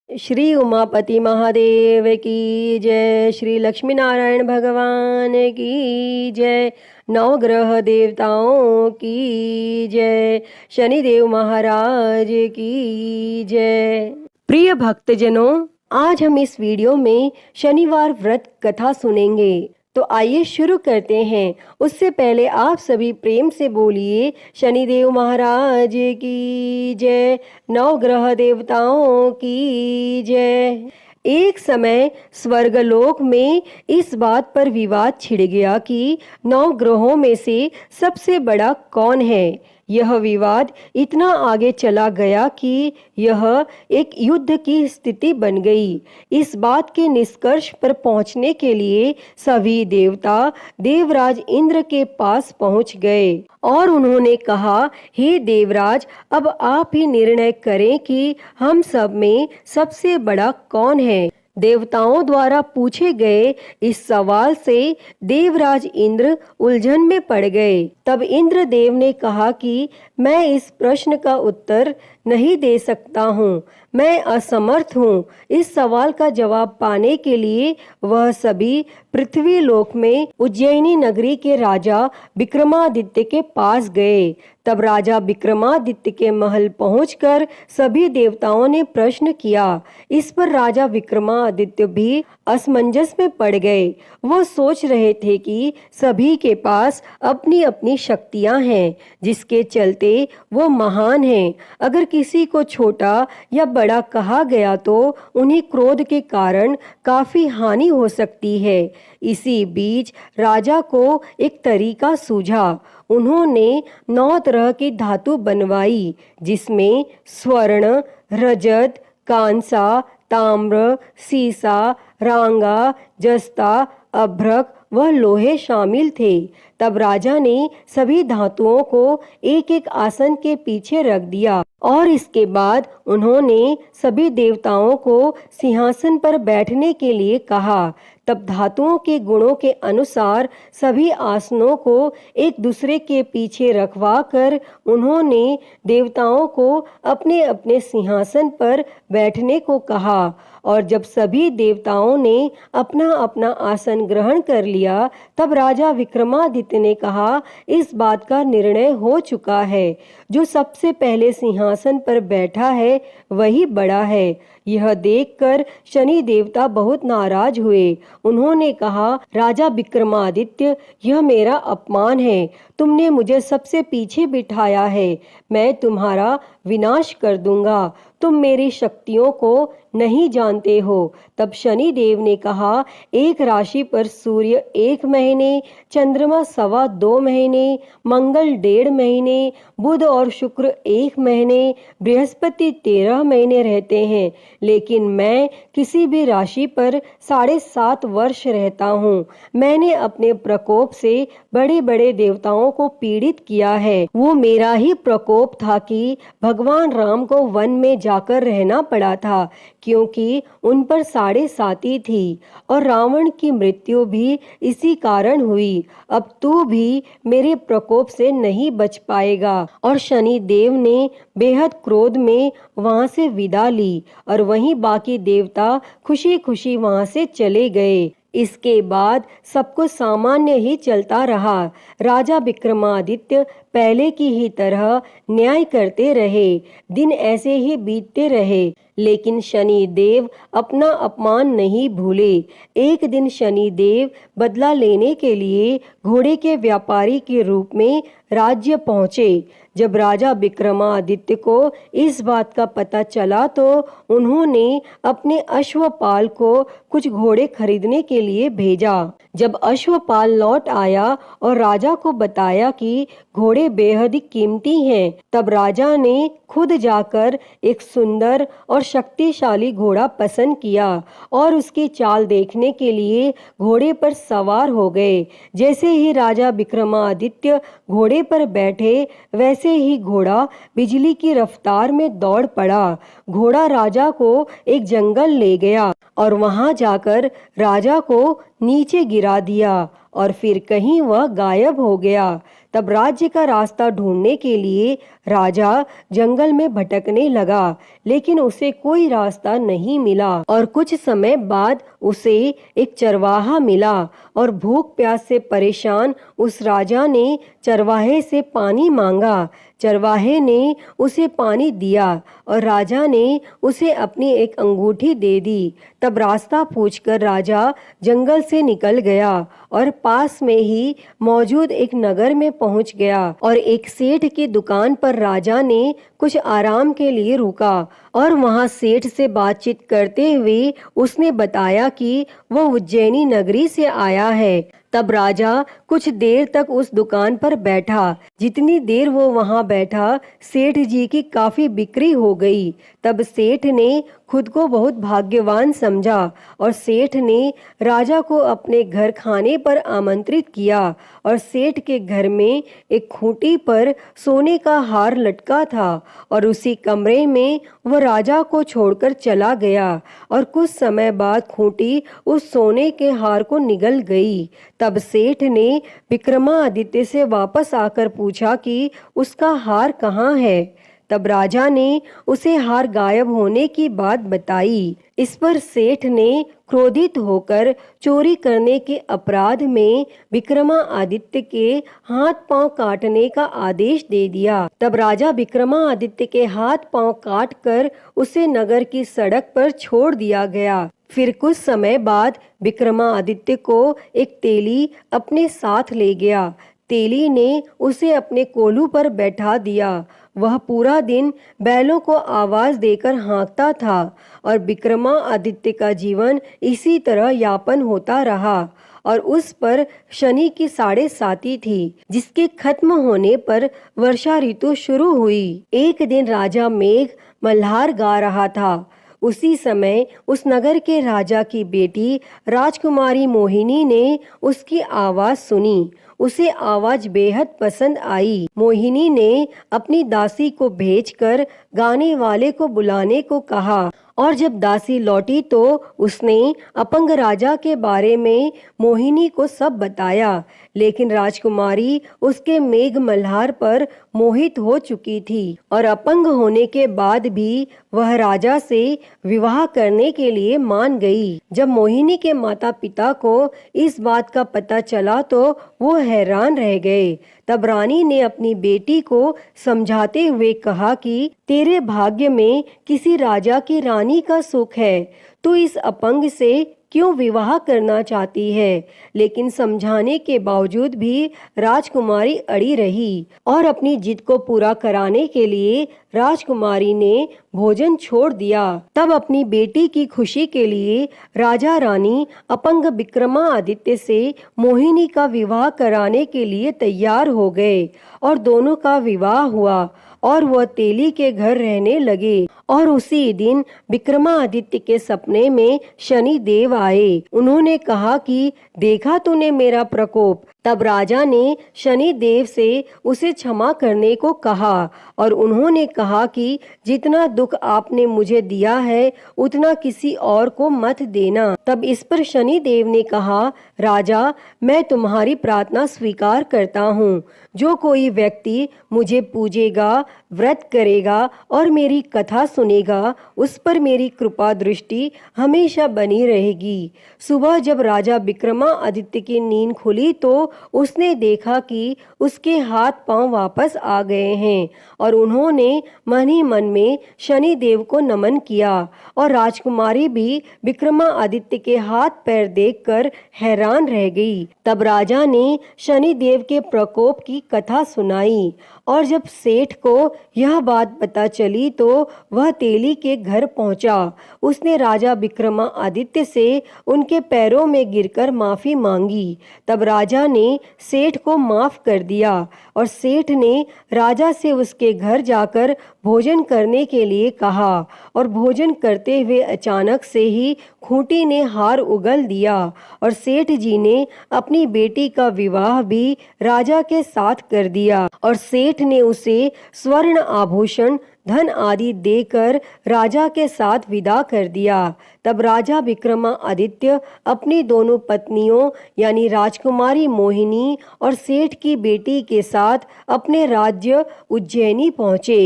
श्री उमापति महादेव की जय। श्री लक्ष्मी नारायण भगवान की जय। नवग्रह देवताओं की जय। शनिदेव महाराज की जय। प्रिय भक्तजनों, आज हम इस वीडियो में शनिवार व्रत कथा सुनेंगे। तो आइए शुरू करते हैं। उससे पहले आप सभी प्रेम से बोलिए शनिदेव महाराज की जय। नवग्रह देवताओं की जय। एक समय स्वर्गलोक में इस बात पर विवाद छिड़ गया कि 9 ग्रहों में से सबसे बड़ा कौन है। यह विवाद इतना आगे चला गया कि यह एक युद्ध की स्थिति बन गई। इस बात के निष्कर्ष पर पहुंचने के लिए सभी देवता देवराज इंद्र के पास पहुंच गए और उन्होंने कहा, हे देवराज, अब आप ही निर्णय करें कि हम सब में सबसे बड़ा कौन है। देवताओं द्वारा पूछे गए इस सवाल से देवराज इंद्र उलझन में पड़ गए। तब इंद्रदेव ने कहा कि मैं इस प्रश्न का उत्तर नहीं दे सकता हूँ, मैं असमर्थ हूँ। इस सवाल का जवाब पाने के लिए वह सभी पृथ्वी लोक में उज्जैनी नगरी के राजा विक्रमादित्य के पास गए। तब राजा विक्रमादित्य के महल पहुंचकर सभी देवताओं ने प्रश्न किया। इस पर राजा विक्रमादित्य भी असमंजस में पड़ गए। वो सोच रहे थे कि सभी के पास अपनी अपनी शक्तियां हैं, जिसके चलते वो महान हैं। अगर किसी को छोटा या बड़ा कहा गया तो उन्हें क्रोध के कारण काफी हानि हो सकती है। इसी बीच राजा को एक तरीका सूझा। उन्होंने 9 तरह की धातु बनवाई, जिसमें स्वर्ण, रजत, कांसा, ताम्र, सीसा, रांगा, जस्ता, अभ्रक व लोहे शामिल थे। तब राजा ने सभी धातुओं को एक एक आसन के पीछे रख दिया और इसके बाद उन्होंने सभी देवताओं को सिंहासन पर बैठने के लिए कहा। तब धातुओं के गुणों के अनुसार सभी आसनों को एक दूसरे के पीछे रखवा कर उन्होंने देवताओं को अपने अपने सिंहासन पर बैठने को कहा। और जब सभी देवताओं ने अपना अपना आसन ग्रहण कर लिया, तब राजा विक्रमादित्य ने कहा, इस बात का निर्णय हो चुका है। जो सबसे पहले सिंहासन पर बैठा है वही बड़ा है। यह देखकर शनि देवता बहुत नाराज हुए। उन्होंने कहा, राजा विक्रमादित्य, यह मेरा अपमान है। तुमने मुझे सबसे पीछे बिठाया है। मैं तुम्हारा विनाश कर दूंगा। तुम मेरी शक्तियों को नहीं जानते हो। तब शनि देव ने कहा, एक राशि पर सूर्य 1 महीने, चंद्रमा 2.25 महीने, मंगल 1.5 महीने, बुध और शुक्र 1 महीने, बृहस्पति 13 महीने रहते हैं, लेकिन मैं किसी भी राशि पर 7.5 वर्ष रहता हूँ। मैंने अपने प्रकोप से बड़े बड़े देवताओं को पीड़ित किया है। वो मेरा ही प्रकोप था कि भगवान राम को वन में जाकर रहना पड़ा था, क्योंकि उन पर 7.5 थी और रावण की मृत्यु भी इसी कारण हुई। अब तू भी मेरे प्रकोप से नहीं बच पाएगा। और शनि देव ने बेहद क्रोध में वहां से विदा ली और वहीं बाकी देवता खुशी खुशी वहां से चले गए। इसके बाद सब कुछ सामान्य ही चलता रहा। राजा विक्रमादित्य पहले की ही तरह न्याय करते रहे। दिन ऐसे ही बीतते रहे, लेकिन शनि देव अपना अपमान नहीं भूले। एक दिन शनि देव बदला लेने के लिए घोड़े के व्यापारी के रूप में राज्य पहुंचे। जब राजा विक्रमादित्य को इस बात का पता चला तो उन्होंने अपने अश्वपाल को कुछ घोड़े खरीदने के लिए भेजा। जब अश्वपाल लौट आया और राजा को बताया कि घोड़े बेहद ही कीमती हैं, तब राजा ने खुद जाकर एक सुंदर और शक्तिशाली घोड़ा पसंद किया और उसकी चाल देखने के लिए घोड़े पर सवार हो गए। जैसे ही राजा विक्रमादित्य घोड़े पर बैठे, वैसे ही घोड़ा बिजली की रफ्तार में दौड़ पड़ा। घोड़ा राजा को एक जंगल ले गया और वहां जाकर राजा को नीचे गिरा दिया और फिर कहीं वह गायब हो गया। तब राज्य का रास्ता ढूंढने के लिए राजा जंगल में भटकने लगा, लेकिन उसे कोई रास्ता नहीं मिला। और कुछ समय बाद उसे एक चरवाहा मिला और भूख प्यास से परेशान उस राजा ने चरवाहे से पानी मांगा। चरवाहे ने उसे पानी दिया और राजा ने उसे अपनी एक अंगूठी दे दी। तब रास्ता पूछकर राजा जंगल से निकल गया और पास में ही मौजूद एक नगर में पहुंच गया। और एक सेठ की दुकान पर राजा ने कुछ आराम के लिए रुका और वहां सेठ से बातचीत करते हुए उसने बताया कि वह उज्जैनी नगरी से आया है। तब राजा कुछ देर तक उस दुकान पर बैठा। जितनी देर वो वहां बैठा, सेठ जी की काफी बिक्री हो गई। तब सेठ ने खुद को बहुत भाग्यवान समझा और सेठ ने राजा को अपने घर खाने पर आमंत्रित किया। और सेठ के घर में एक खूंटी पर सोने का हार लटका था और उसी कमरे में वह राजा को छोड़कर चला गया। और कुछ समय बाद खूंटी उस सोने के हार को निगल गई। तब सेठ ने विक्रमादित्य से वापस आकर पूछा कि उसका हार कहाँ है। तब राजा ने उसे हार गायब होने की बात बताई। इस पर सेठ ने क्रोधित होकर चोरी करने के अपराध में विक्रमादित्य के हाथ पांव काटने का आदेश दे दिया। तब राजा विक्रमादित्य के हाथ पांव काट कर उसे नगर की सड़क पर छोड़ दिया गया। फिर कुछ समय बाद विक्रमादित्य को एक तेली अपने साथ ले गया। तेली ने उसे अपने कोल्हू पर बैठा दिया। वह पूरा दिन बैलों को आवाज देकर हाँकता था और विक्रमादित्य का जीवन इसी तरह यापन होता रहा। और उस पर शनि की 7.5 थी, जिसके खत्म होने पर वर्षा ऋतु शुरू हुई। एक दिन राजा मेघ मल्हार गा रहा था। उसी समय उस नगर के राजा की बेटी राजकुमारी मोहिनी ने उसकी आवाज सुनी। उसे आवाज बेहद पसंद आई। मोहिनी ने अपनी दासी को भेजकर गाने वाले को बुलाने को कहा और जब दासी लौटी तो उसने अपंग राजा के बारे में मोहिनी को सब बताया। लेकिन राजकुमारी उसके मेघ मल्हार पर मोहित हो चुकी थी और अपंग होने के बाद भी वह राजा से विवाह करने के लिए मान गई। जब मोहिनी के माता पिता को इस बात का पता चला तो वो हैरान रह गए। तब रानी ने अपनी बेटी को समझाते हुए कहा कि तेरे भाग्य में किसी राजा की रानी का सुख है, तू इस अपंग से क्यों विवाह करना चाहती है। लेकिन समझाने के बावजूद भी राजकुमारी अड़ी रही और अपनी जिद को पूरा कराने के लिए राजकुमारी ने भोजन छोड़ दिया। तब अपनी बेटी की खुशी के लिए राजा रानी अपंग विक्रमादित्य से मोहिनी का विवाह कराने के लिए तैयार हो गए और दोनों का विवाह हुआ और वह तेली के घर रहने लगे। और उसी दिन विक्रमादित्य के सपने में शनि देव आए। उन्होंने कहा कि देखा तूने मेरा प्रकोप। तब राजा ने शनि देव से उसे क्षमा करने को कहा और उन्होंने कहा कि जितना दुख आपने मुझे दिया है उतना किसी और को मत देना। तब इस पर शनि देव ने कहा, राजा मैं तुम्हारी प्रार्थना स्वीकार करता हूँ। जो कोई व्यक्ति मुझे पूजेगा, व्रत करेगा और मेरी कथा सुनेगा, उस पर मेरी कृपा दृष्टि हमेशा बनी रहेगी। सुबह जब राजा विक्रमादित्य की नींद खुली तो उसने देखा कि उसके हाथ पांव वापस आ गए हैं और उन्होंने मन ही मन में शनि देव को नमन किया। और राजकुमारी भी विक्रमादित्य के हाथ पैर देखकर हैरान रह गई। तब राजा ने शनि देव के प्रकोप की कथा सुनाई और जब सेठ को यह बात पता चली तो वह तेली के घर पहुंचा। उसने राजा विक्रमादित्य से उनके पैरों में गिरकर माफी मांगी। तब राजा ने सेठ को माफ कर दिया और सेठ ने राजा से उसके घर जाकर भोजन करने के लिए कहा। और भोजन करते हुए अचानक से ही खूंटी ने हार उगल दिया और सेठ जी ने अपनी बेटी का विवाह भी राजा के साथ कर दिया और सेठ ने उसे स्वर्ण आभूषण धन आदि देकर राजा के साथ विदा कर दिया। तब राजा विक्रमादित्य अपनी दोनों पत्नियों यानी राजकुमारी मोहिनी और सेठ की बेटी के साथ अपने राज्य उज्जैनी पहुँचे।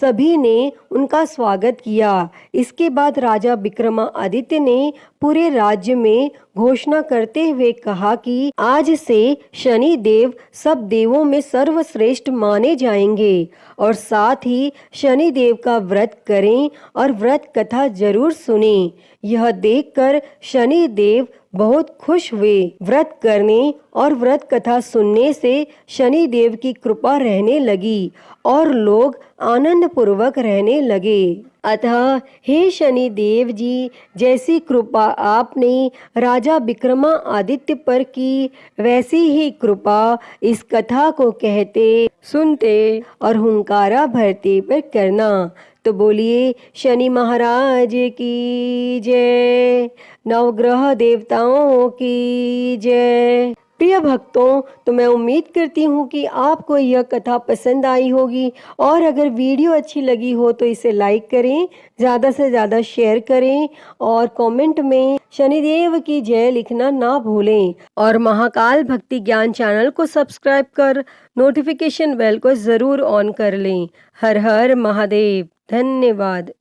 सभी ने उनका स्वागत किया। इसके बाद राजा विक्रमादित्य ने पूरे राज्य में घोषणा करते हुए कहा कि आज से शनि देव सब देवों में सर्वश्रेष्ठ माने जाएंगे और साथ ही शनि देव का व्रत करें और व्रत कथा जरूर सुनें। यह देखकर शनि देव बहुत खुश हुए। व्रत करने और व्रत कथा सुनने से शनि देव की कृपा रहने लगी और लोग आनंद पूर्वक रहने लगे। अतः हे शनि देव जी, जैसी कृपा आपने राजा विक्रमादित्य पर की, वैसी ही कृपा इस कथा को कहते, सुनते और हुंकारा भरते पर करना। तो बोलिए शनि महाराज की जय, नवग्रह देवताओं की जय। प्रिय भक्तों, तो मैं उम्मीद करती हूँ कि आपको यह कथा पसंद आई होगी और अगर वीडियो अच्छी लगी हो तो इसे लाइक करें, ज़्यादा से ज़्यादा शेयर करें और कमेंट में शनिदेव की जय लिखना ना भूलें और महाकाल भक्ति ज्ञान चैनल को सब्सक्राइब कर नोटिफिकेशन बेल को ज़रूर ऑन कर लें। हर हर महादेव। धन्यवाद।